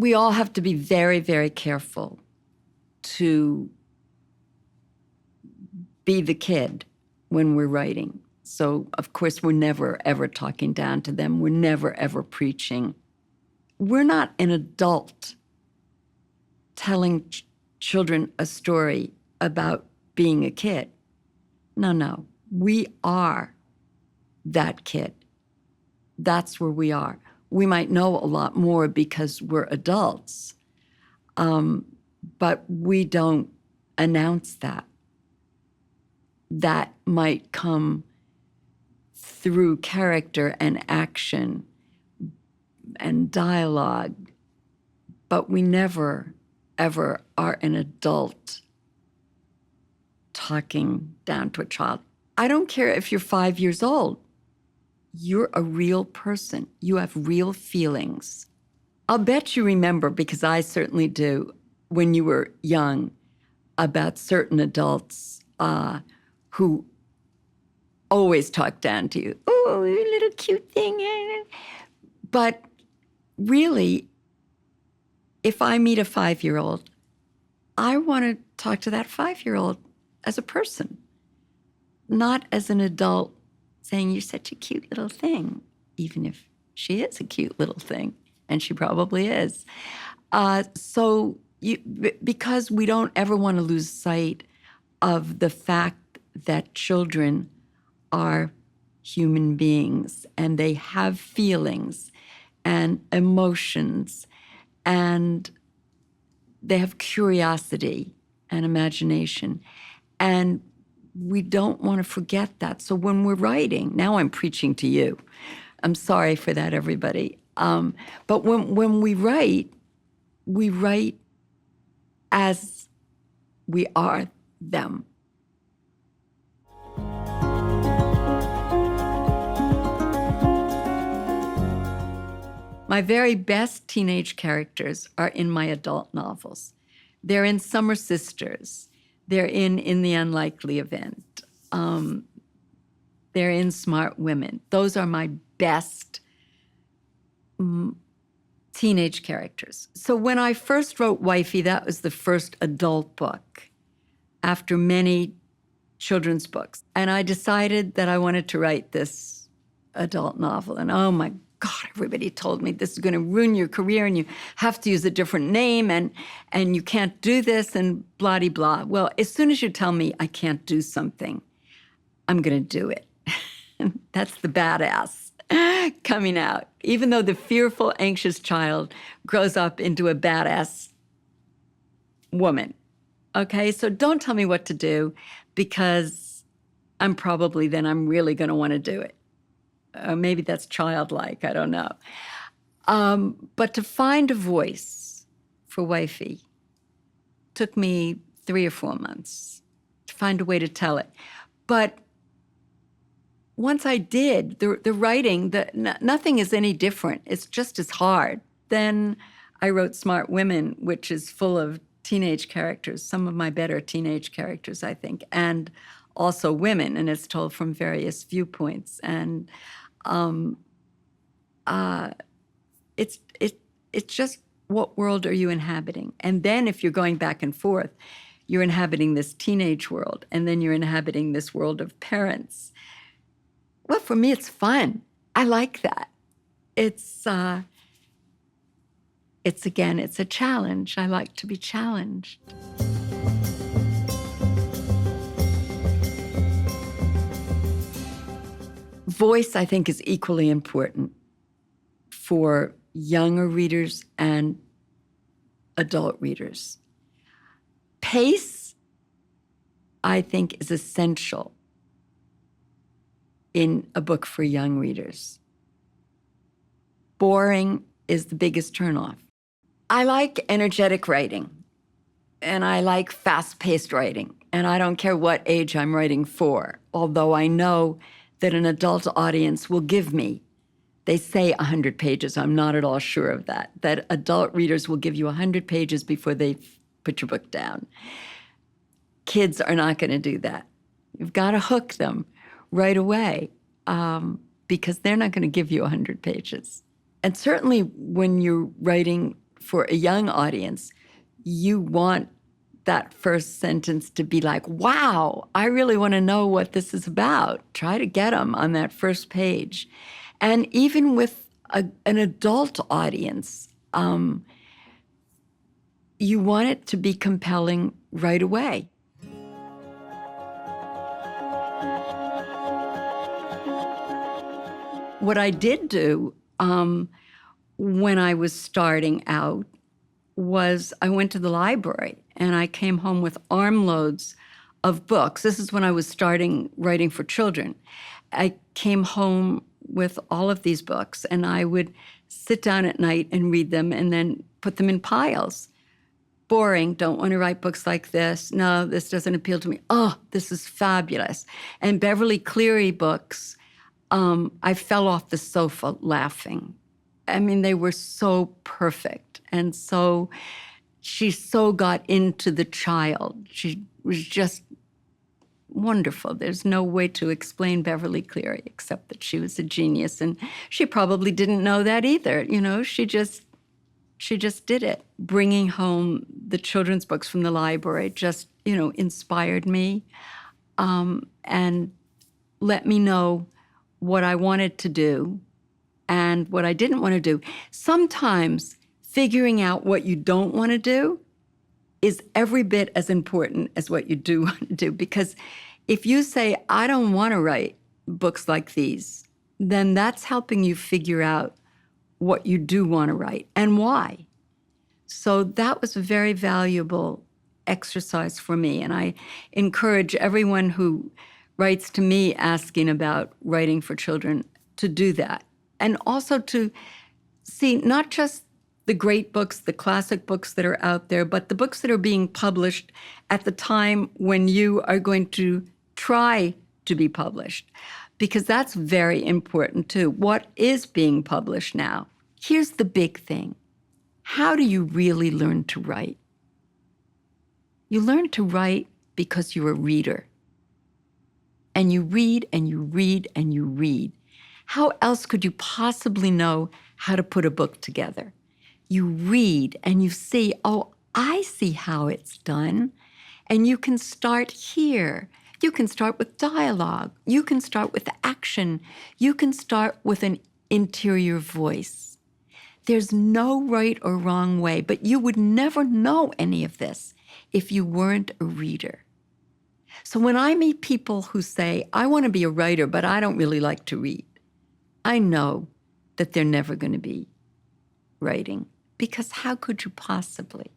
we all have to be very, very careful to be the kid when we're writing. So, of course, we're never, ever talking down to them. We're never, ever preaching. We're not an adult telling children a story about being a kid. No. We are that kid. That's where we are. We might know a lot more because we're adults, but we don't announce that. That might come through character and action and dialogue, but we never, ever are an adult talking down to a child. I don't care if you're 5 years old. You're a real person. You have real feelings. I'll bet you remember, because I certainly do, when you were young, about certain adults who always talk down to you. Oh, you little cute thing. But really, if I meet a 5-year-old, I want to talk to that 5-year-old as a person, not as an adult saying, you're such a cute little thing, even if she is a cute little thing, and she probably is. Because we don't ever want to lose sight of the fact that children are human beings and they have feelings and emotions and they have curiosity and imagination. And we don't want to forget that. So when we're writing, now I'm preaching to you. I'm sorry for that, everybody. But when we write as we are them. My very best teenage characters are in my adult novels. They're in Summer Sisters. They're in The Unlikely Event. They're in Smart Women. Those are my best teenage characters. So when I first wrote Wifey, that was the first adult book after many children's books. And I decided that I wanted to write this adult novel. And oh my God, everybody told me this is going to ruin your career and you have to use a different name and you can't do this and blah-de-blah. Well, as soon as you tell me I can't do something, I'm going to do it. That's the badass coming out. Even though the fearful, anxious child grows up into a badass woman. Okay, so don't tell me what to do, because I'm really going to want to do it. Maybe that's childlike, I don't know. But to find a voice for Wifey took me 3 or 4 months to find a way to tell it. But once I did, the writing, nothing is any different. It's just as hard. Then I wrote Smart Women, which is full of teenage characters, some of my better teenage characters, I think, and also women, and it's told from various viewpoints. And it's just, what world are you inhabiting? And then if you're going back and forth, you're inhabiting this teenage world, and then you're inhabiting this world of parents. Well, for me, it's fun. I like that. It's a challenge. I like to be challenged. Voice, I think, is equally important for younger readers and adult readers. Pace, I think, is essential in a book for young readers. Boring is the biggest turnoff. I like energetic writing, and I like fast-paced writing, and I don't care what age I'm writing for, although I know that an adult audience will give me, they say 100 pages, I'm not at all sure of that adult readers will give you 100 pages before they put your book down. Kids are not going to do that. You've got to hook them right away, because they're not going to give you 100 pages. And certainly when you're writing for a young audience, you want that first sentence to be like, wow, I really want to know what this is about. Try to get them on that first page. And even with an adult audience, you want it to be compelling right away. What I did do when I was starting out was I went to the library and I came home with armloads of books. This is when I was starting writing for children. I came home with all of these books and I would sit down at night and read them and then put them in piles. Boring, don't want to write books like this. No, this doesn't appeal to me. Oh, this is fabulous. And Beverly Cleary books, I fell off the sofa laughing. I mean, they were so perfect. And so she so got into the child. She was just wonderful. There's no way to explain Beverly Cleary except that she was a genius. And she probably didn't know that either. You know, she just did it. Bringing home the children's books from the library just, inspired me and let me know what I wanted to do and what I didn't want to do. Sometimes figuring out what you don't want to do is every bit as important as what you do want to do. Because if you say, I don't want to write books like these, then that's helping you figure out what you do want to write and why. So that was a very valuable exercise for me. And I encourage everyone who writes to me asking about writing for children to do that. And also to see not just the great books, the classic books that are out there, but the books that are being published at the time when you are going to try to be published, because that's very important too. What is being published now? Here's the big thing. How do you really learn to write? You learn to write because you're a reader. And you read and you read and you read. How else could you possibly know how to put a book together? You read and you see, oh, I see how it's done. And you can start here. You can start with dialogue. You can start with action. You can start with an interior voice. There's no right or wrong way, but you would never know any of this if you weren't a reader. So when I meet people who say, I want to be a writer, but I don't really like to read, I know that they're never going to be writing, because how could you possibly?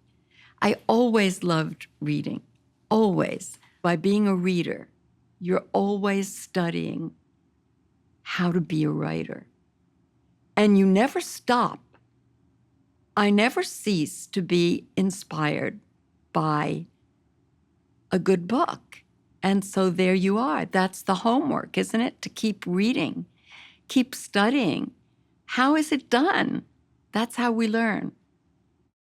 I always loved reading, always. By being a reader, you're always studying how to be a writer. And you never stop. I never cease to be inspired by a good book. And so there you are. That's the homework, isn't it? To keep reading, keep studying. How is it done? That's how we learn.